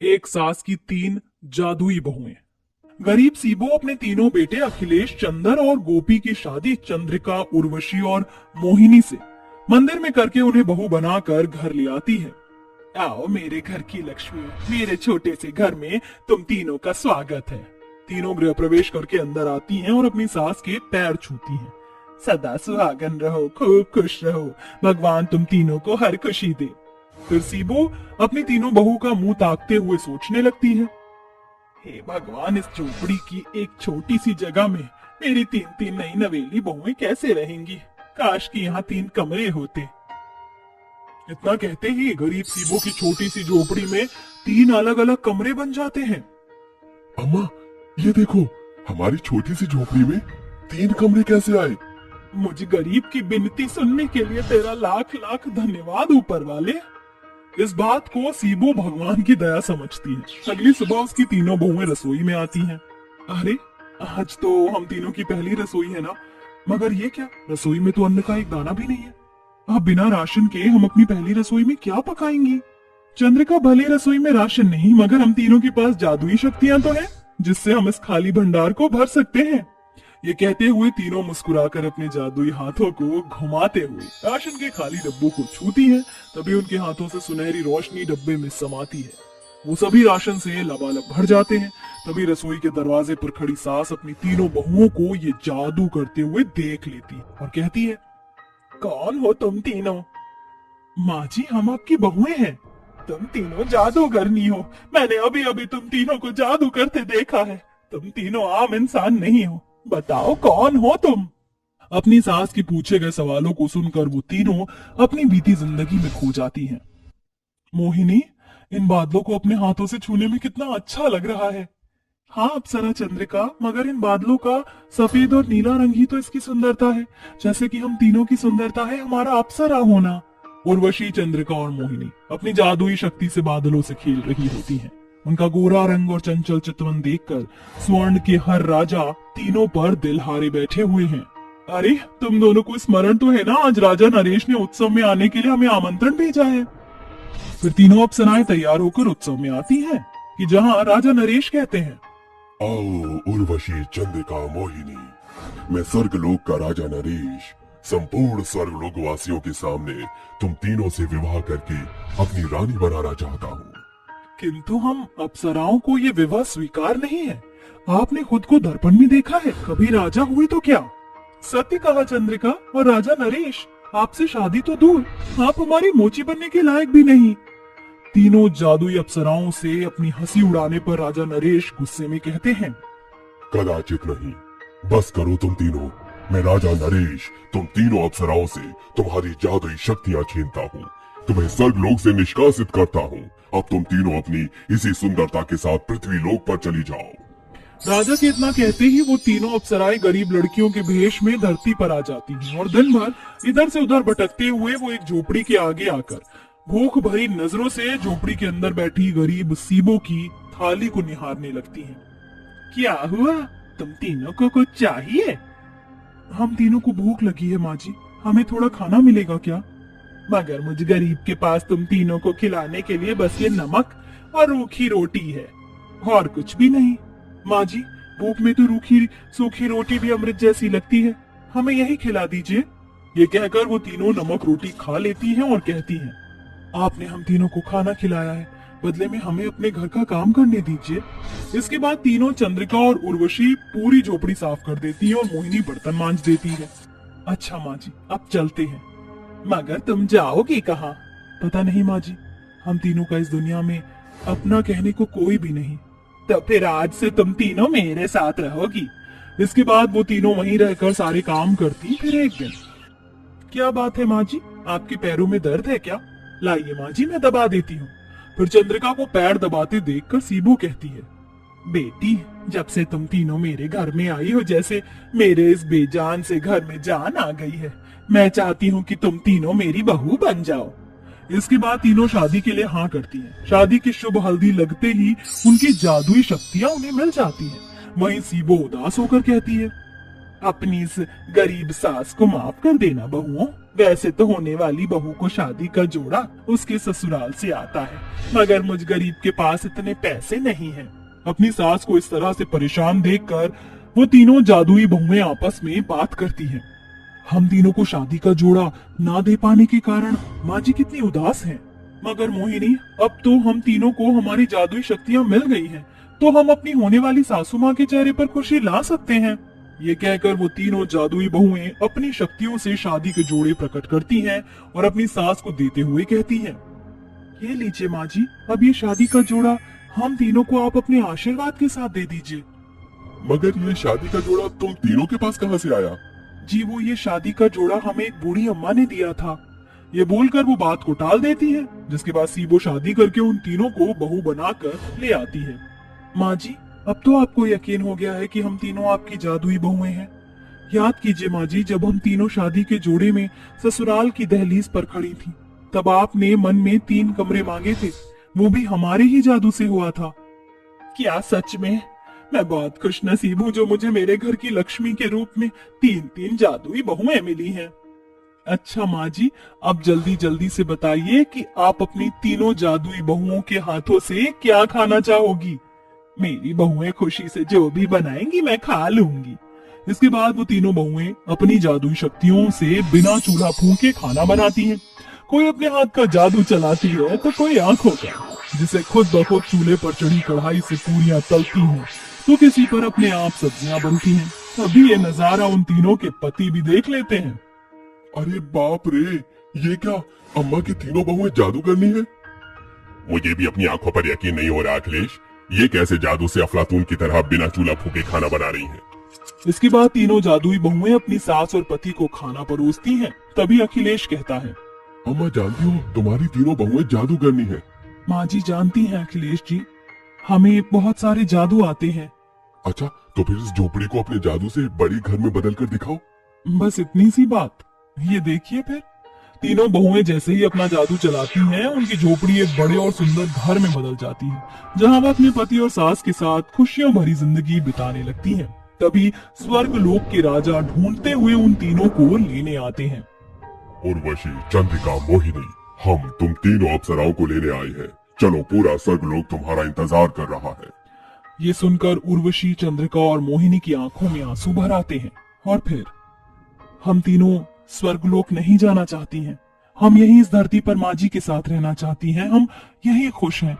एक सास की 3 जादुई बहुएं। गरीब सीबो अपने तीनों बेटे अखिलेश, चंदर और गोपी की शादी चंद्रिका, उर्वशी और मोहिनी से मंदिर में करके उन्हें बहू बनाकर घर ले आती है। आओ मेरे घर की लक्ष्मी, मेरे छोटे से घर में तुम तीनों का स्वागत है। तीनों गृह प्रवेश करके अंदर आती हैं और अपनी सास के पैर छूती हैं। सदा सुहागन रहो, खूब खुश रहो, भगवान तुम तीनों को हर खुशी दे। फिर सीबो अपनी तीनों बहू का मुंह ताकते हुए सोचने लगती है, हे भगवान, इस झोपड़ी की एक छोटी सी जगह में मेरी 3 नई नवेली बहुएं कैसे रहेंगी। काश कि यहाँ 3 कमरे होते। इतना कहते ही गरीब सीबो की छोटी सी झोपड़ी में 3 अलग अलग कमरे बन जाते हैं। अम्मा, ये देखो, हमारी छोटी सी झोपड़ी में 3 कमरे कैसे आए? मुझ गरीब की विनती सुनने के लिए तेरा लाख लाख धन्यवाद ऊपर वाले। इस बात को सीबो भगवान की दया समझती है। अगली सुबह उसकी तीनों बहुएं रसोई में आती हैं। अरे आज तो हम तीनों की पहली रसोई है ना, मगर ये क्या, रसोई में तो अन्न का एक दाना भी नहीं है। अब बिना राशन के हम अपनी पहली रसोई में क्या पकाएंगी। चंद्रिका, भले रसोई में राशन नहीं, मगर हम तीनों के पास जादुई शक्तियां तो हैं, जिससे हम इस खाली भंडार को भर सकते हैं। ये कहते हुए तीनों मुस्कुराकर अपने जादुई हाथों को घुमाते हुए राशन के खाली डब्बों को छूती हैं। तभी उनके हाथों से सुनहरी रोशनी डब्बे में समाती है। वो सभी राशन से लबालब भर जाते हैं। तभी रसोई के दरवाजे पर खड़ी सास अपनी तीनों बहुओं को ये जादू करते हुए देख लेती और कहती है, कौन हो तुम तीनों? माँ जी, हम आपकी बहुएं हैं। तुम तीनों जादूगरनी हो। मैंने अभी अभी तुम तीनों को जादू करते देखा है। तुम तीनों आम इंसान नहीं हो। बताओ कौन हो तुम? अपनी सास के पूछे गए सवालों को सुनकर वो तीनों अपनी बीती जिंदगी में खो जाती हैं। मोहिनी, इन बादलों को अपने हाथों से छूने में कितना अच्छा लग रहा है। हाँ अप्सरा चंद्रिका, मगर इन बादलों का सफेद और नीला रंग ही तो इसकी सुंदरता है, जैसे कि हम तीनों की सुंदरता है हमारा अप्सरा होना। उर्वशी, चंद्रिका और मोहिनी अपनी जादुई शक्ति से बादलों से खेल रही होती हैं। उनका गोरा रंग और चंचल चितवन देखकर स्वर्ण के हर राजा तीनों पर दिल हारे बैठे हुए हैं। अरे तुम दोनों को स्मरण तो है ना, आज राजा नरेश ने उत्सव में आने के लिए हमें आमंत्रण भेजा है। फिर तीनों अप्सराएं तैयार होकर उत्सव में आती हैं कि जहाँ राजा नरेश कहते हैं, आओ उर्वशी, चंद्रिका, मोहिनी, मैं स्वर्गलोक का राजा नरेश संपूर्ण स्वर्गलोक वासियों के सामने तुम तीनों से विवाह करके अपनी रानी बनाना चाहता हूँ। किंतु हम अप्सराओं को ये विवाह स्वीकार नहीं है। आपने खुद को दर्पण में देखा है, कभी राजा हुए तो क्या? सत्य कहा चंद्रिका, और राजा नरेश, आपसे शादी तो दूर, आप हमारी मोची बनने के लायक भी नहीं। तीनों जादुई अप्सराओं से अपनी हंसी उड़ाने पर राजा नरेश गुस्से में कहते हैं, कदाचित नहीं, बस करो तुम तीनों। मैं राजा नरेश तुम तीनों अप्सराओं से तुम्हारी जादुई शक्तियाँ छीनता हूँ, तुम्हें स्वर्गलोक से निष्कासित करता हूँ। अब तुम तीनों अपनी इसी सुंदरता के साथ पृथ्वी लोक पर चली जाओ। राजा के इतना कहते ही वो तीनों अप्सराएं गरीब लड़कियों के भेष में धरती पर आ जाती हैं और दिन भर इधर से उधर भटकते हुए वो एक झोपड़ी के आगे आकर भूख भरी नजरों से झोपड़ी के अंदर बैठी गरीब सीबो की थाली को निहारने लगती हैं। क्या हुआ, तुम तीनों को कुछ चाहिए? हम तीनों को भूख लगी है माँ जी, हमें थोड़ा खाना मिलेगा क्या? मगर मुझ गरीब के पास तुम तीनों को खिलाने के लिए बस ये नमक और रूखी रोटी है, और कुछ भी नहीं। माँ जी, भूख में तो रूखी सूखी रोटी भी अमृत जैसी लगती है, हमें यही खिला दीजिए। ये कहकर वो तीनों नमक रोटी खा लेती हैं और कहती हैं, आपने हम तीनों को खाना खिलाया है, बदले में हमें अपने घर का काम करने दीजिए। इसके बाद तीनों चंद्रिका और उर्वशी पूरी झोपड़ी साफ कर देती है और मोहिनी बर्तन मांज देती है। अच्छा माँ जी, अब चलते हैं। मगर तुम जाओगी कहाँ? पता नहीं माँ जी, हम तीनों का इस दुनिया में अपना कहने को कोई भी नहीं। तो फिर आज से तुम तीनों मेरे साथ रहोगी। इसके बाद वो तीनों वहीं रहकर सारे काम करती। फिर एक दिन, क्या बात है माँ जी, आपके पैरों में दर्द है क्या? लाइए माँ जी, मैं दबा देती हूँ। फिर चंद्रिका को पैर दबाते देखकर सीबो कहती है, बेटी, जब से तुम तीनों मेरे घर में आई हो, जैसे मेरे इस बेजान से घर में जान आ गई है। मैं चाहती हूँ कि तुम तीनों मेरी बहू बन जाओ। इसके बाद तीनों शादी के लिए हाँ करती हैं। शादी की शुभ हल्दी लगते ही उनकी जादुई शक्तियाँ उन्हें मिल जाती हैं। वहीं सीबो उदास होकर कहती है, अपनी इस गरीब सास को माफ कर देना बहुओं। वैसे तो होने वाली बहू को शादी का जोड़ा उसके ससुराल से आता है, मगर मुझ गरीब के पास इतने पैसे नहीं हैं। अपनी सास को इस तरह से परेशान देखकर वो तीनों जादुई बहुएं आपस में बात करती हैं। हम तीनों को शादी का जोड़ा ना दे पाने के कारण माँ जी कितनी उदास हैं। मगर मोहिनी, अब तो हम तीनों को हमारी जादुई शक्तियाँ मिल गई हैं, तो हम अपनी होने वाली सासू माँ के चेहरे पर खुशी ला सकते हैं। ये कहकर वो तीनों जादुई बहुएं अपनी शक्तियों से शादी के जोड़े प्रकट करती हैं और अपनी सास को देते हुए कहती हैं, ये लीजिए माँ जी, अब ये शादी का जोड़ा हम तीनों को आप अपने आशीर्वाद के साथ दे दीजिए। मगर ये शादी का जोड़ा तुम तीनों के पास कहाँ से आया? जी, वो ये शादी का जोड़ा हमें एक बूढ़ी अम्मा ने दिया था। ये बोलकर वो बात को टाल देती है, जिसके बाद सीबो शादी करके उन तीनों को बहू बनाकर ले आती है। माँ जी, अब तो आपको यकीन हो गया है कि हम तीनों आपकी जादुई बहुएं हैं। याद कीजिए माँ जी, जब हम तीनों शादी के जोड़े में ससुराल की दहलीज पर खड़ी थी, तब आपने मन में 3 कमरे मांगे थे, वो भी हमारे ही जादू से हुआ था। क्या सच में? मैं बहुत खुश नसीब हूँ जो मुझे मेरे घर की लक्ष्मी के रूप में 3 जादुई बहुएं मिली हैं। अच्छा माँ जी, अब जल्दी जल्दी से बताइए कि आप अपनी तीनों जादुई बहुओं के हाथों से क्या खाना चाहोगी? मेरी बहुएं खुशी से जो भी बनाएंगी मैं खा लूंगी। इसके बाद वो तीनों बहुएं अपनी जादुई शक्तियों से बिना चूल्हा फूंके खाना बनाती हैं। कोई अपने हाथ का जादू चलाती है तो कोई आंखों का, जिसे खुद ब खुद चूल्हे पर चढ़ी कढ़ाई से पूरियां तलती हैं, तो किसी पर अपने आप सब्जियां बनती हैं। तभी ये नजारा उन तीनों के पति भी देख लेते हैं। अरे बाप रे, ये क्या अम्मा की तीनों बहुएं जादू करनी है? मुझे भी अपनी आंखों पर यकीन नहीं हो रहा अखिलेश, ये कैसे जादू से अफलातून की तरह बिना चूल्हा फूके खाना बना रही हैं? इसके बाद तीनों जादुई बहुएं अपनी सास और पति को खाना परोसती हैं। तभी अखिलेश कहता है, अम्मा जानती हो तुम्हारी तीनों बहुएं जादू करनी है। माँ जी जानती हैं अखिलेश जी, हमें बहुत सारे जादू आते हैं। अच्छा, तो फिर इस झोपड़ी को अपने जादू से बड़ी घर में बदल कर दिखाओ। बस इतनी सी बात। ये देखिए फिर तीनों बहुएं जैसे ही अपना जादू चलाती हैं, उनकी झोपड़ी एक बड़े और सुंदर घर में बदल जाती है, जहां वह अपने पति और सास के साथ खुशियों भरी जिंदगी बिताने लगती हैं। तभी स्वर्ग लोक के राजा ढूंढते हुए उन तीनों को लेने आते हैं। उर्वशी, चंद्रिका, मोहिनी, हम तुम तीनों अप्सराओं को लेने आए हैं। चलो, पूरा स्वर्ग लोक तुम्हारा इंतजार कर रहा है। ये सुनकर उर्वशी, चंद्रिका और मोहिनी की आंखों में आंसू भर आते हैं। और फिर हम तीनों स्वर्गलोक नहीं जाना चाहती हैं, हम यहीं इस धरती पर माँ जी के साथ रहना चाहती हैं। हम यहीं खुश हैं।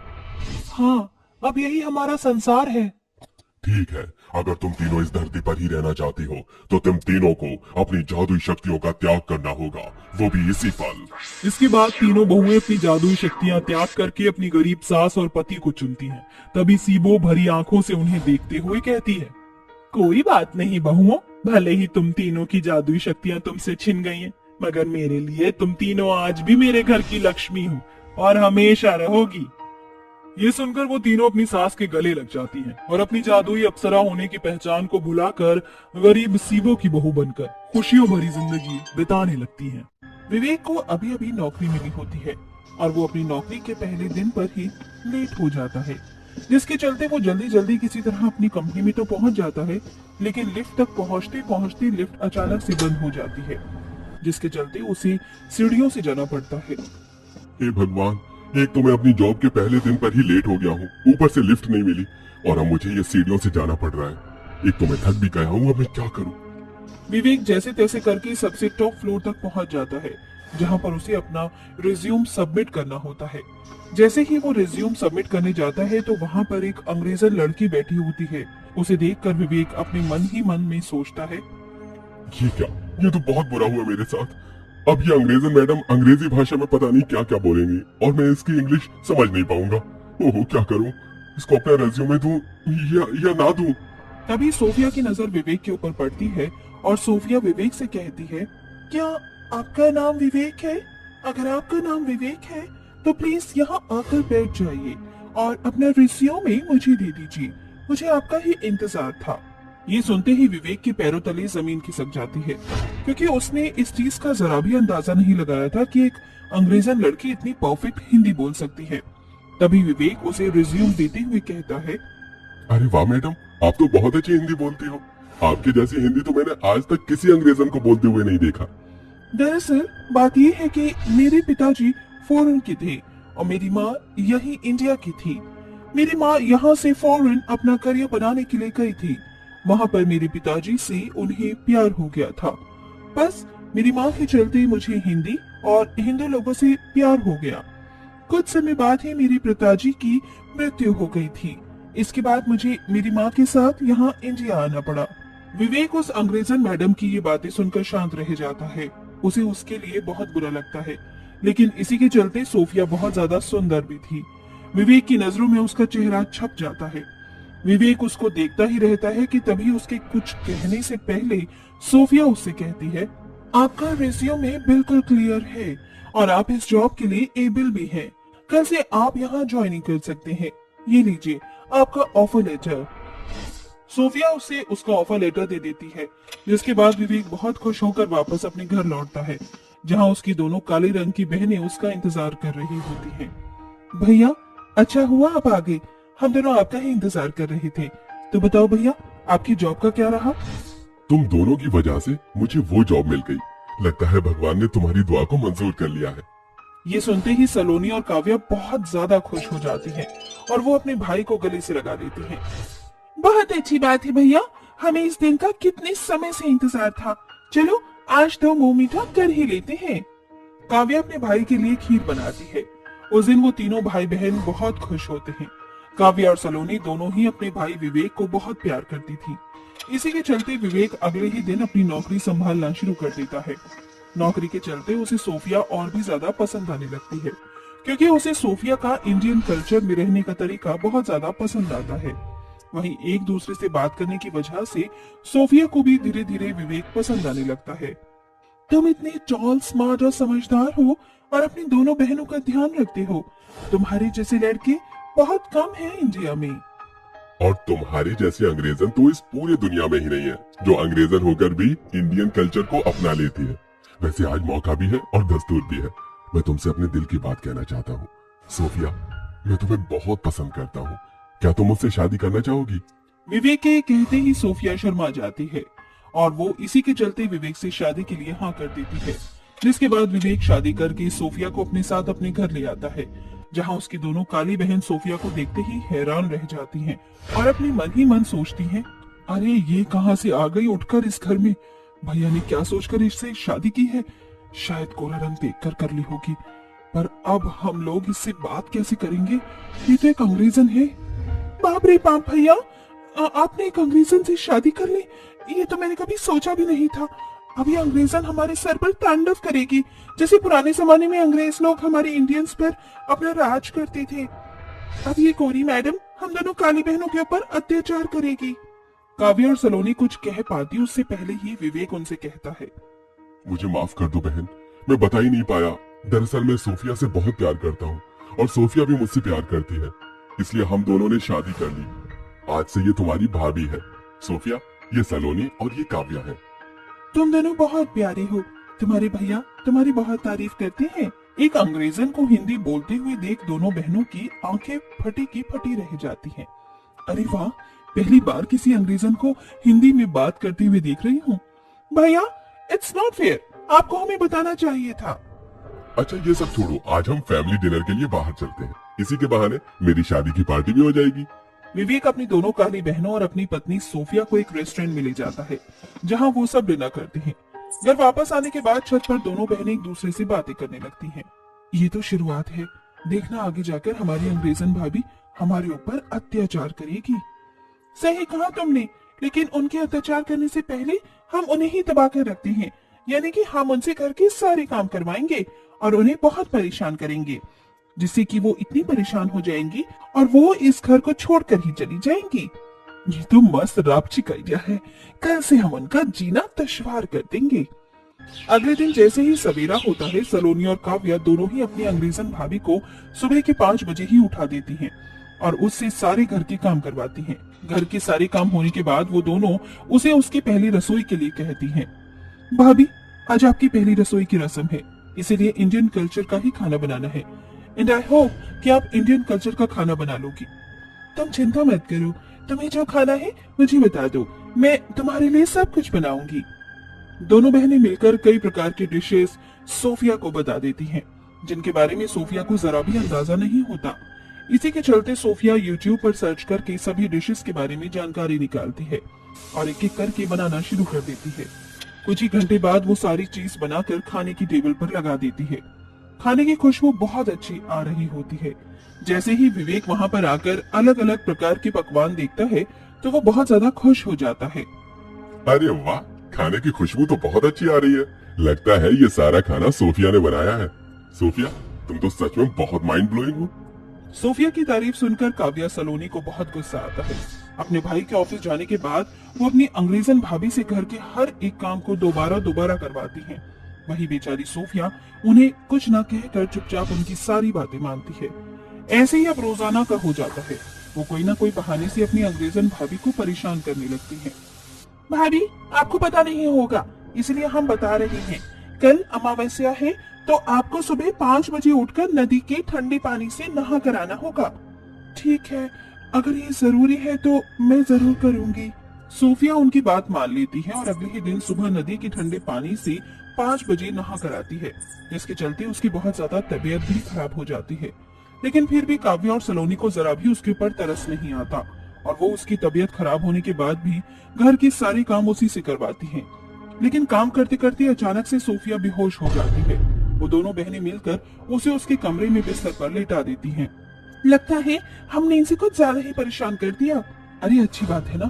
हाँ, अब यही हमारा संसार है। ठीक है, अगर तुम तीनों इस धरती पर ही रहना चाहती हो तो तुम तीनों को अपनी जादुई शक्तियों का त्याग करना होगा, वो भी इसी पल। इसके बाद तीनों बहुएं अपनी जादुई शक्तियां त्याग करके अपनी गरीब सास और पति को चुनती हैं। तभी सीबो भरी आंखों से उन्हें देखते हुए कहती है, कोई बात नहीं बहुओं, भले ही तुम तीनों की जादुई शक्तियां तुमसे छिन गई हैं, मगर मेरे लिए तुम तीनों आज भी मेरे घर की लक्ष्मी हो और हमेशा रहोगी। ये सुनकर वो तीनों अपनी सास के गले लग जाती हैं और अपनी जादुई अप्सरा होने की पहचान को भुलाकर गरीब सीबो की बहू बनकर खुशियों भरी जिंदगी बिताने लगती हैं। विवेक को अभी अभी नौकरी मिली होती है और वो अपनी नौकरी के पहले दिन पर ही लेट हो जाता है, जिसके चलते वो जल्दी जल्दी किसी तरह अपनी कंपनी में तो पहुंच जाता है, लेकिन लिफ्ट तक पहुंचते पहुंचते लिफ्ट अचानक से बंद हो जाती है, जिसके चलते उसे सीढ़ियों से जाना पड़ता है। हे भगवान, एक तो मैं अपनी जॉब के पहले दिन पर ही लेट हो गया हूँ, ऊपर से लिफ्ट नहीं मिली और अब मुझे ये सीढ़ियों से जाना पड़ रहा है। एक तो मैं थक भी गया हूँ, अब मैं क्या करूँ? विवेक जैसे तैसे करके सबसे टॉप फ्लोर तक पहुंच जाता है, जहां पर उसे अपना रिज्यूम सबमिट करना होता है। जैसे ही वो रिज्यूम सबमिट करने जाता है तो वहां पर एक अंग्रेजन लड़की बैठी होती है। उसे देखकर विवेक अपने मन ही मन में सोचता है, ये क्या, ये तो बहुत बुरा हुआ मेरे साथ। अब ये अंग्रेजन मैडम अंग्रेजी भाषा में पता नहीं क्या क्या बोलेंगी और मैं इसकी इंग्लिश समझ नहीं पाऊंगा। ओह, क्या करूं? इसको अपना रेज्यूमे दूं या ना दूं? तभी सोफिया की नजर विवेक के ऊपर पड़ती है और सोफिया विवेक से कहती है, क्या आपका नाम विवेक है? अगर आपका नाम विवेक है तो प्लीज यहाँ आकर बैठ जाइए और अपना रिज्यूमे मुझे दे दीजिए, मुझे आपका ही इंतजार था। ये सुनते ही विवेक के पैरों तले जमीन खिसक जाती है, क्योंकि उसने इस चीज का जरा भी अंदाजा नहीं लगाया था कि एक अंग्रेजन लड़की इतनी परफेक्ट हिंदी बोल सकती है। तभी विवेक उसे रिज्यूम देते हुए कहता है, अरे वाह मैडम, आप तो बहुत अच्छी हिंदी बोलती हो। आपकी जैसी हिंदी तो मैंने आज तक किसी अंग्रेजन को बोलते हुए नहीं देखा। दरअसल बात ये है कि मेरे पिताजी फॉरेन के थे और मेरी माँ यही इंडिया की थी। मेरी माँ यहाँ से फॉरेन अपना करियर बनाने के लिए गई थी। वहाँ पर मेरे पिताजी से उन्हें प्यार हो गया था। बस मेरी माँ के चलते मुझे हिंदी और हिंदू लोगों से प्यार हो गया। कुछ समय बाद ही मेरे पिताजी की मृत्यु हो गई थी। इसके बाद मुझे मेरी माँ के साथ यहाँ इंडिया आना पड़ा। विवेक उस अंग्रेजन मैडम की ये बातें सुनकर शांत रह जाता है। उसे उसके लिए बहुत बुरा लगता है, लेकिन इसी के चलते सोफिया बहुत ज्यादा सुंदर भी थी। विवेक की नजरों में उसका चेहरा छप जाता है। विवेक उसको देखता ही रहता है कि तभी उसके कुछ कहने से पहले सोफिया उससे कहती है, आपका रिज्यूमे बिल्कुल क्लियर है और आप इस जॉब के लिए एबल भी हैं। कल से आप यहाँ ज्वाइनिंग कर सकते हैं। ये लीजिए आपका ऑफर लेटर। सोफिया उसे उसका ऑफर लेटर दे देती है, जिसके बाद विवेक बहुत खुश होकर वापस अपने घर लौटता है, जहाँ उसकी दोनों काले रंग की बहनें उसका इंतजार कर रही होती हैं। भैया अच्छा हुआ आप आ गए, हम दोनों आपका ही इंतजार कर रहे थे। तो बताओ भैया आपकी जॉब का क्या रहा? तुम दोनों की वजह से मुझे वो जॉब मिल गई। लगता है भगवान ने तुम्हारी दुआ को मंजूर कर लिया है। ये सुनते ही सलोनी और काव्या बहुत ज्यादा खुश हो जाती हैं और वो अपने भाई को गले से लगा देती हैं। बहुत अच्छी बात है भैया, हमें इस दिन का कितने समय से इंतजार था। चलो आज तो मुंह मीठा कर ही लेते हैं। काव्या अपने भाई के लिए खीर बनाती है। उस दिन वो तीनों भाई बहन बहुत खुश होते हैं। काव्या और सलोनी दोनों ही अपने भाई विवेक को बहुत प्यार करती थी। इसी के चलते विवेक अगले ही दिन अपनी नौकरी संभालना शुरू कर देता है। नौकरी के चलते उसे सोफिया और भी ज्यादा पसंद आने लगती है, क्योंकि उसे सोफिया का इंडियन कल्चर में रहने का तरीका बहुत ज्यादा पसंद आता है। वहीं एक दूसरे से बात करने की वजह से सोफिया को भी धीरे धीरे विवेक पसंद आने लगता है। तुम इतने टॉल, स्मार्ट और समझदार हो और अपनी दोनों बहनों का ध्यान रखते हो। तुम्हारे जैसे लड़के बहुत कम हैं इंडिया में। और तुम्हारे जैसे अंग्रेजन तो इस पूरी दुनिया में ही नहीं है, जो अंग्रेजन होकर भी इंडियन कल्चर को अपना लेती है। वैसे आज मौका भी है और दस्तूर भी है। मैं तुमसे अपने दिल की बात कहना चाहता हूँ। सोफिया, मैं तुम्हें बहुत पसंद करता हूँ। क्या तुम मुझसे शादी करना चाहोगी? विवेक के कहते ही सोफिया शर्मा जाती है और वो इसी के चलते विवेक से शादी के लिए हाँ कर देती है। जिसके बाद विवेक शादी करके सोफिया को अपने साथ अपने घर ले आता है, जहाँ उसकी दोनों काली बहन सोफिया को देखते ही हैरान रह जाती हैं और अपने मन ही मन सोचती हैं, अरे ये कहाँ से आ गई उठकर इस घर में? भैया ने क्या सोचकर इससे शादी की है? शायद कोरा रंग देखकर कर ली होगी, पर अब हम लोग इससे बात कैसे करेंगे? ये तो एक अंग्रेजन है। बाप रे बाप भैया, आपने एक अंग्रेजन से शादी कर ली? ये तो मैंने कभी सोचा भी नहीं था। अब ये अंग्रेजन हमारे सर पर तांडव करेगी, जैसे पुराने जमाने में अंग्रेज लोग हमारे इंडियंस पर अपना राज करते थे। अब ये गोरी मैडम हम दोनों काली बहनों के ऊपर अत्याचार करेगी। काव्या और सलोनी कुछ कह पाती उससे पहले ही विवेक उनसे कहता है, मुझे माफ कर दो बहन, मैं बता ही नहीं पाया। दरअसल मैं सोफिया से बहुत प्यार करता हूँ और सोफिया भी मुझसे प्यार करती है, इसलिए हम दोनों ने शादी कर ली। आज से ये तुम्हारी भाभी है। सोफिया, ये सलोनी और ये काव्या है। तुम दोनों बहुत प्यारे हो। तुम्हारे भैया तुम्हारी बहुत तारीफ करते हैं। एक अंग्रेजन को हिंदी बोलते हुए देख दोनों बहनों की आंखें फटी की फटी रह जाती हैं। अरे वाह, पहली बार किसी अंग्रेजन को हिंदी में बात करते हुए देख रही हूँ। भैया इट्स नॉट फेयर, आपको हमें बताना चाहिए था। अच्छा ये सब छोड़ो, आज हम फैमिली डिनर के लिए बाहर चलते हैं। इसी के बहाने मेरी शादी की पार्टी भी हो जाएगी। विवेक अपनी दोनों काली बहनों और अपनी पत्नी सोफिया को एक रेस्टोरेंट में ले जाता है, जहां वो सब डिनर करते हैं। घर वापस आने के बाद छत पर दोनों बहनें एक दूसरे से बातें करने लगती हैं। ये तो शुरुआत है, देखना आगे जाकर हमारी अंग्रेजन भाभी हमारे ऊपर अत्याचार करेगी। सही कहा तुमने, लेकिन उनके अत्याचार करने से पहले हम उन्हें ही दबा कर रखते हैं, यानी कि हम उनसे घर के सारे काम करवाएंगे और उन्हें बहुत परेशान करेंगे, जिससे कि वो इतनी परेशान हो जाएंगी और वो इस घर को छोड़कर ही चली जाएंगी। ये तो मस्त रापचिक आइडिया है, कल से हम उनका जीना दुश्वार कर देंगे। अगले दिन जैसे ही सवेरा होता है, सलोनी और काव्या दोनों ही अपनी अंग्रेजन भाभी को सुबह के 5 बजे ही उठा देती हैं और उससे सारे घर के काम करवाती हैं। घर के सारे काम होने के बाद वो दोनों उसे उसकी पहली रसोई के लिए कहती हैं। भाभी, आज आपकी पहली रसोई की रस्म है, इसीलिए इंडियन कल्चर का ही खाना बनाना है एंड आई होप कि आप इंडियन कल्चर का खाना बना लोगी। तुम चिंता मत करो, तुम्हें जो खाना है मुझे बता दो, मैं तुम्हारे लिए सब कुछ बनाऊंगी। दोनों बहनें मिलकर कई प्रकार की डिशेस सोफिया को बता देती हैं, जिनके बारे में सोफिया को जरा भी अंदाजा नहीं होता। इसी के चलते सोफिया यूट्यूब पर सर्च करके सभी डिशेस के बारे में जानकारी निकालती है और एक एक करके बनाना शुरू कर देती है। कुछ ही घंटे बाद वो सारी चीज बनाकर खाने की टेबल पर लगा देती है। खाने की खुशबू बहुत अच्छी आ रही होती है। जैसे ही विवेक वहाँ पर आकर अलग अलग प्रकार के पकवान देखता है तो वो बहुत ज्यादा खुश हो जाता है। अरे वाह, खाने की खुशबू तो बहुत अच्छी आ रही है। लगता है ये सारा खाना सोफिया ने बनाया है। सोफिया, तुम तो सच में बहुत माइंड ब्लोइंग हो। सोफिया की तारीफ सुनकर काव्या सलोनी को बहुत गुस्सा आता है। अपने भाई के ऑफिस जाने के बाद वो अपनी अंग्रेजन भाभी से घर के हर एक काम को दोबारा दोबारा करवाती है। वही बेचारी सोफिया उन्हें कुछ न कहकर चुपचाप उनकी सारी बातें मानती है। ऐसे ही अब रोजाना का हो जाता है। वो कोई ना कोई बहाने से अपनी अंग्रेजन भाभी को परेशान करने लगती है। भाभी, आपको पता नहीं होगा, इसलिए हम बता रहे हैं, कल अमावस्या है तो आपको सुबह 5 बजे उठकर नदी के ठंडे पानी से नहा कर आना होगा। ठीक है, अगर ये जरूरी है तो मैं जरूर करूंगी। सोफिया उनकी बात मान लेती है और अगले ही दिन सुबह नदी के ठंडे पानी से 5 बजे नहा कर आती है, जिसके चलते उसकी बहुत ज्यादा तबीयत भी खराब हो जाती है। लेकिन फिर भी काव्या और सलोनी को जरा भी उसके ऊपर तरस नहीं आता और वो उसकी तबीयत खराब होने के बाद भी घर के सारे काम उसी से करवाती हैं। लेकिन काम करते करते अचानक से सोफिया बेहोश हो जाती है। वो दोनों बहनें मिलकर उसे उसके कमरे में बिस्तर पर लेटा देती हैं। लगता है हमने इनसे कुछ ज्यादा ही परेशान कर दिया। अरे अच्छी बात है ना,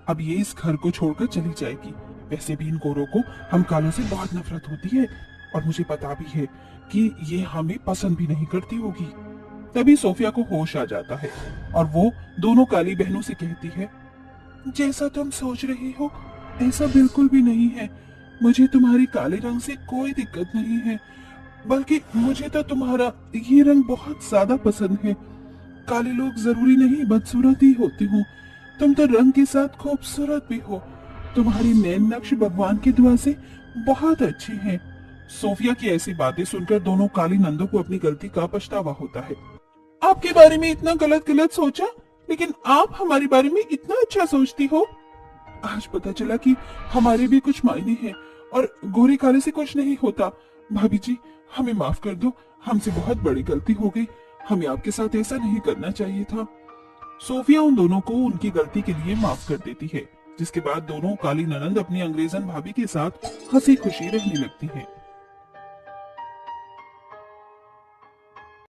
अब ये इस घर को छोड़कर चली जाएगी। वैसे भी इन गोरों को हम कालों से बहुत नफरत होती है और मुझे पता भी है कि ये हमें पसंद भी नहीं करती होगी। तभी सोफिया को होश आ जाता है और वो दोनों काली बहनों से कहती है, जैसा तुम सोच रही हो ऐसा बिल्कुल भी नहीं है। मुझे तुम्हारी काले रंग से कोई दिक्कत नहीं है, बल्कि मुझे तो तुम्हारा ये रंग बहुत ज्यादा पसंद है। काले लोग जरूरी नहीं बदसूरत ही होते हो, तुम तो रंग के साथ खूबसूरत भी हो। तुम्हारी नैन नक्श भगवान की दुआ से बहुत अच्छी है। सोफिया की ऐसी बातें सुनकर दोनों काली नंदों को अपनी गलती का पछतावा होता है। आपके बारे में इतना गलत गलत सोचा, लेकिन आप हमारे बारे में इतना अच्छा सोचती हो। आज पता चला कि हमारे भी कुछ मायने हैं और गोरे काले से कुछ नहीं होता। भाभी जी, हमें माफ कर दो, हमसे बहुत बड़ी गलती हो गई। हमें आपके साथ ऐसा नहीं करना चाहिए था। सोफिया उन दोनों को उनकी गलती के लिए माफ कर देती है, जिसके बाद दोनों काली ननंद अपनी अंग्रेजन भाभी के साथ हंसी खुशी रहने लगती हैं।